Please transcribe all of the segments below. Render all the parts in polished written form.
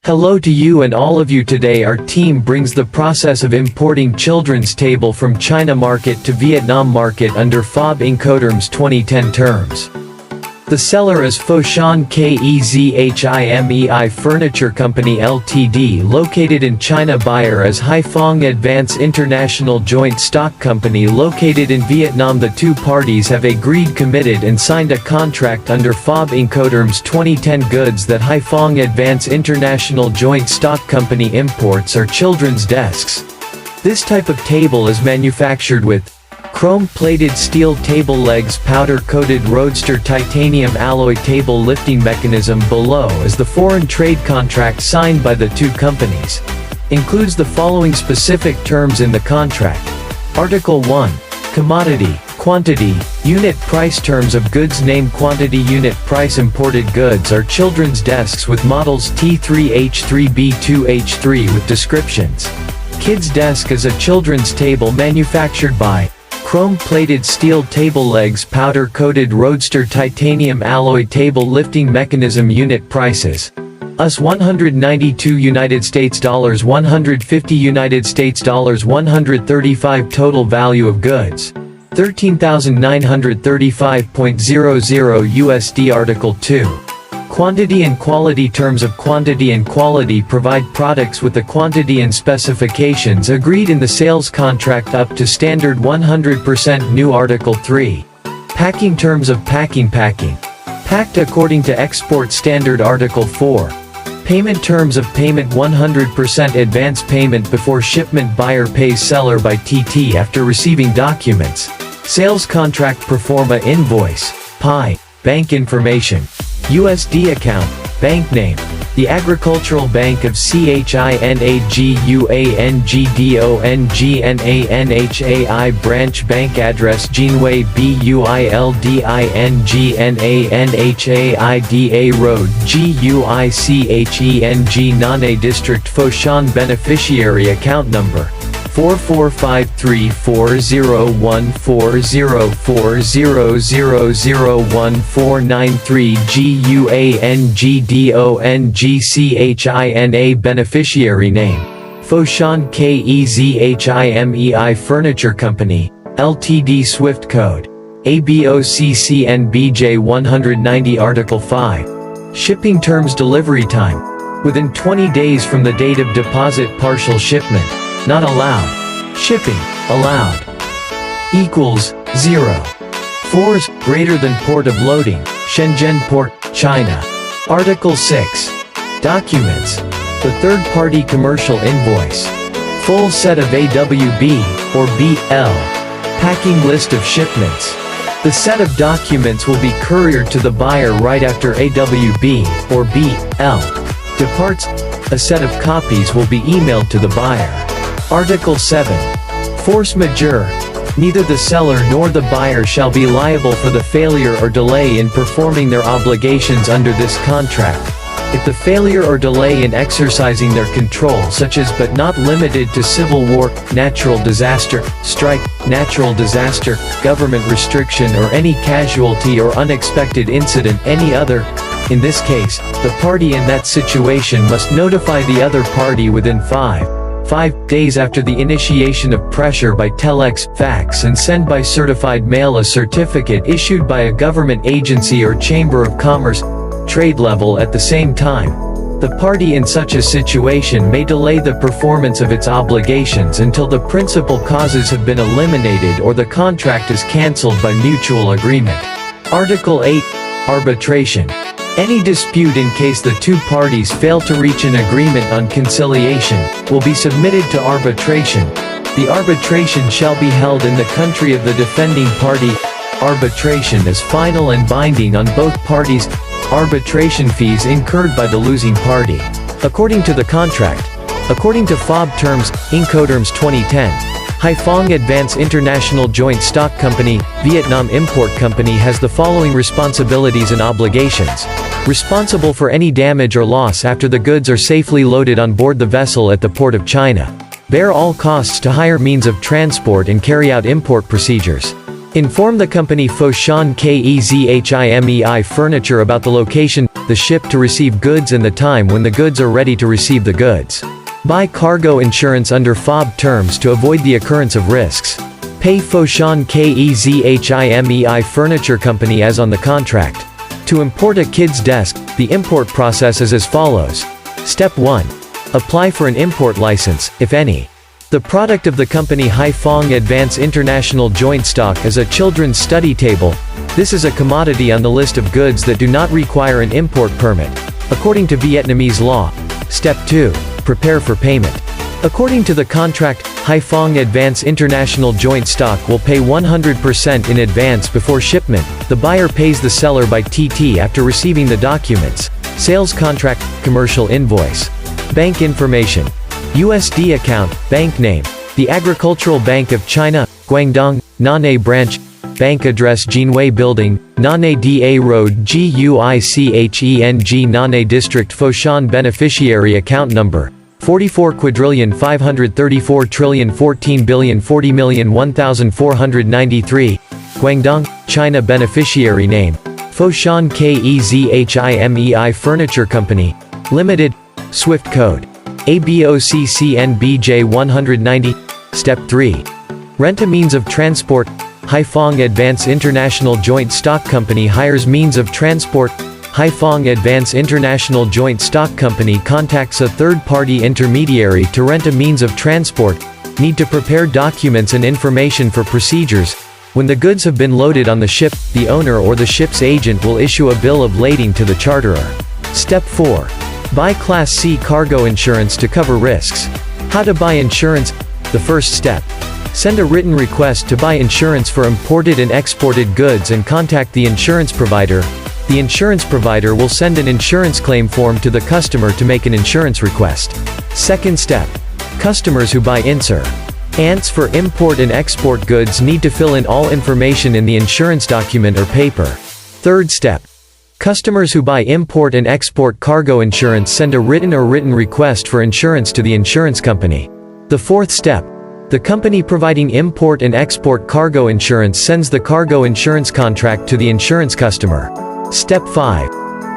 Hello to you and all of you. Today our team brings the process of importing children's table from China market to Vietnam market under FOB Incoterms 2010 terms. The seller is Foshan Kezhimei Furniture Company Ltd. located in China. Buyer is Haiphong Advance International Joint Stock Company located in Vietnam. The two parties have agreed, committed and signed a contract under FOB Incoterms 2010. Goods that Haiphong Advance International Joint Stock Company imports are children's desks. This type of table is manufactured with chrome-plated steel table legs, powder-coated roadster titanium alloy table lifting mechanism. Below is the foreign trade contract signed by the two companies. Includes the following specific terms in the contract. Article 1. Commodity, quantity, unit price. Terms of goods. Name, quantity, unit price. Imported goods are children's desks with models T3H3B2H3 with descriptions. Kids desk is a children's table manufactured by chrome-plated steel table legs, powder-coated roadster titanium alloy table lifting mechanism. Unit prices: US $192 United States dollars, 150 United States dollars, 135. Total value of goods: $13,935.00 USD. Article 2. Quantity and quality. Terms of quantity and quality. Provide products with the quantity and specifications agreed in the sales contract up to standard 100% new. Article 3. Packing. Terms of packing. Packed according to export standard. Article 4. Payment. Terms of payment: 100% advance payment before shipment. Buyer pays seller by TT after receiving documents. Sales contract. Proforma invoice. PI. Bank information. USD account, bank name, the Agricultural Bank of ChinaGuangDongNANHAI branch. Bank address: Jinwei BuildingnaNHAIDA Road, Guicheng Nanay District, Foshan. Beneficiary account number 4453404040001493 GUANGDONGCHINA. Beneficiary name: Foshan Kezhimei Furniture Company Ltd. Swift code ABOCCNBJ 190. Article 5. Shipping terms. Delivery time: within 20 days from the date of deposit. Partial shipment not allowed. Shipping allowed. Equals 0. 4s greater than port of loading: Shenzhen Port, China. Article 6. Documents: the third-party commercial invoice, full set of AWB or BL, packing list of shipments. The set of documents will be couriered to the buyer right after AWB or BL departs. A set of copies will be emailed to the buyer. Article 7. Force majeure: neither the seller nor the buyer shall be liable for the failure or delay in performing their obligations under this contract. If the failure or delay in exercising their control, such as but not limited to civil war, natural disaster, strike, natural disaster, government restriction or any casualty or unexpected incident, any other, in this case, the party in that situation must notify the other party within 5 days after the initiation of pressure by telex, fax and send by certified mail a certificate issued by a government agency or chamber of commerce, trade level. At the same time, the party in such a situation may delay the performance of its obligations until the principal causes have been eliminated or the contract is cancelled by mutual agreement. Article 8. Arbitration: any dispute in case the two parties fail to reach an agreement on conciliation, will be submitted to arbitration. The arbitration shall be held in the country of the defending party. Arbitration is final and binding on both parties. Arbitration fees incurred by the losing party. According to the contract. According to FOB terms, Incoterms 2010, Haiphong Advance International Joint Stock Company, Vietnam Import Company has the following responsibilities and obligations. Responsible for any damage or loss after the goods are safely loaded on board the vessel at the port of China. Bear all costs to hire means of transport and carry out import procedures. Inform the company Foshan Kezhimei Furniture about the location, the ship to receive goods and the time when the goods are ready to receive the goods. Buy cargo insurance under FOB terms to avoid the occurrence of risks. Pay Foshan Kezhimei Furniture Company as on the contract. To import a kid's desk, the import process is as follows. Step 1. Apply for an import license, if any. The product of the company Haiphong Advance International Joint Stock is a children's study table. This is a commodity on the list of goods that do not require an import permit, according to Vietnamese law. Step 2. Prepare for payment. According to the contract, Haiphong Advance International Joint Stock will pay 100% in advance before shipment. The buyer pays the seller by TT after receiving the documents. Sales contract, commercial invoice. Bank information. USD account, bank name. The Agricultural Bank of China, Guangdong, Nan'e Branch. Bank address Jinwei Building, Nan'e Da Road Guicheng Nan'e District Foshan Beneficiary Account Number 44,534,014,040,001,493. Guangdong, China. Beneficiary name Foshan Kezhimei Furniture Company Limited. Swift code ABOCCNBJ 190. Step 3. Rent a means of transport. Haiphong Advance International Joint Stock Company hires means of transport. Haiphong Advance International Joint Stock Company contacts a third-party intermediary to rent a means of transport. Need to prepare documents and information for procedures. When the goods have been loaded on the ship, the owner or the ship's agent will issue a bill of lading to the charterer. Step 4. Buy Class C cargo insurance to cover risks. How to buy insurance? The first step. Send a written request to buy insurance for imported and exported goods and contact the insurance provider. The insurance provider will send an insurance claim form to the customer to make an insurance request. Second step. Customers who buy INS for import and export goods need to fill in all information in the insurance document or paper. Third step. Customers who buy import and export cargo insurance send a written request for insurance to the insurance company. The fourth step. The company providing import and export cargo insurance sends the cargo insurance contract to the insurance customer. Step 5.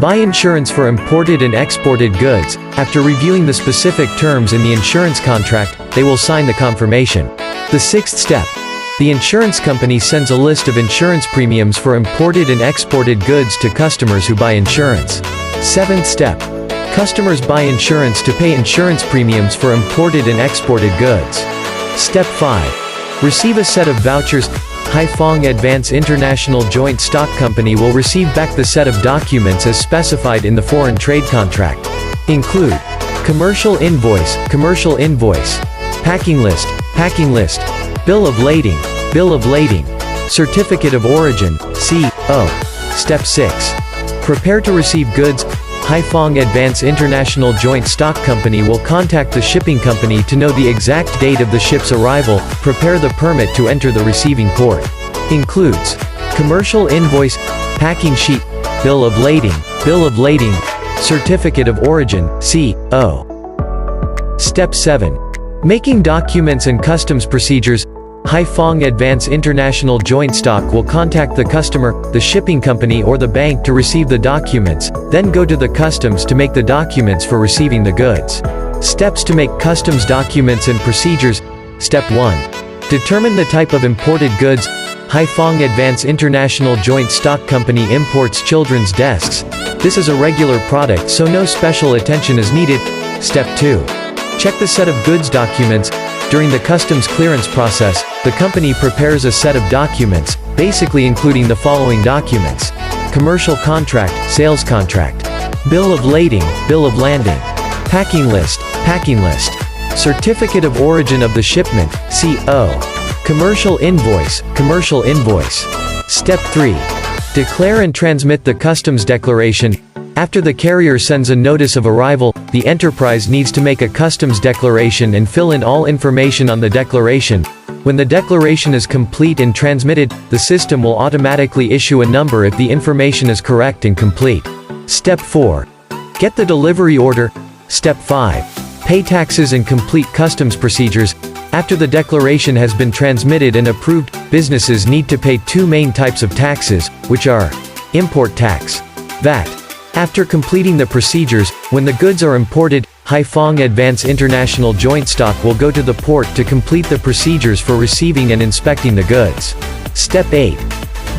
Buy insurance for imported and exported goods. After reviewing the specific terms in the insurance contract, they will sign the confirmation. The sixth step. The insurance company sends a list of insurance premiums for imported and exported goods to customers who buy insurance. Seventh step. Customers buy insurance to pay insurance premiums for imported and exported goods. Step 5. Receive a set of vouchers. Haiphong Advance International Joint Stock Company will receive back the set of documents as specified in the foreign trade contract. Include commercial invoice, packing list, bill of lading, certificate of origin, CO. Step 6. Prepare to receive goods. Haiphong Advance International Joint Stock Company will contact the shipping company to know the exact date of the ship's arrival. Prepare the permit to enter the receiving port. Includes commercial invoice, packing sheet, bill of lading, certificate of origin, CO. Step 7. Making documents and customs procedures. Haiphong Advance International Joint Stock will contact the customer, the shipping company or the bank to receive the documents, then go to the customs to make the documents for receiving the goods. Steps to make customs documents and procedures. Step 1. Determine the type of imported goods. Haiphong Advance International Joint Stock Company imports children's desks. This is a regular product, so no special attention is needed. Step 2. Check the set of goods documents. During the customs clearance process, the company prepares a set of documents, basically including the following documents: commercial contract, sales contract, bill of lading, bill of landing, packing list, certificate of origin of the shipment, CO, commercial invoice. Step 3. Declare and transmit the customs declaration. After the carrier sends a notice of arrival, the enterprise needs to make a customs declaration and fill in all information on the declaration. When the declaration is complete and transmitted, the system will automatically issue a number if the information is correct and complete. Step 4. Get the delivery order. Step 5. Pay taxes and complete customs procedures. After the declaration has been transmitted and approved, businesses need to pay two main types of taxes, which are import tax, VAT, After completing the procedures, when the goods are imported, Haiphong Advance International Joint Stock will go to the port to complete the procedures for receiving and inspecting the goods. Step 8.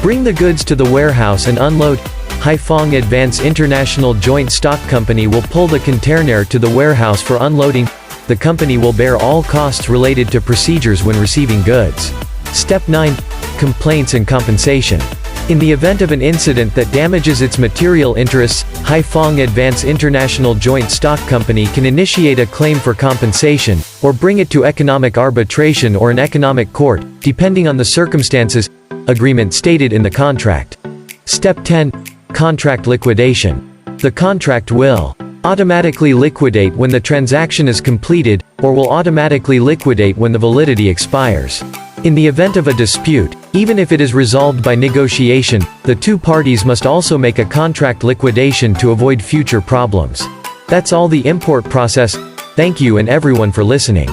Bring the goods to the warehouse and unload. Haiphong Advance International Joint Stock Company will pull the container to the warehouse for unloading. The company will bear all costs related to procedures when receiving goods. Step 9. Complaints and compensation. In the event of an incident that damages its material interests, Haiphong Advance International Joint Stock Company can initiate a claim for compensation, or bring it to economic arbitration or an economic court, depending on the circumstances. Agreement stated in the contract. Step 10. Contract liquidation. The contract will automatically liquidate when the transaction is completed, or will automatically liquidate when the validity expires. In the event of a dispute, even if it is resolved by negotiation, the two parties must also make a contract liquidation to avoid future problems. That's all the import process. Thank you and everyone for listening.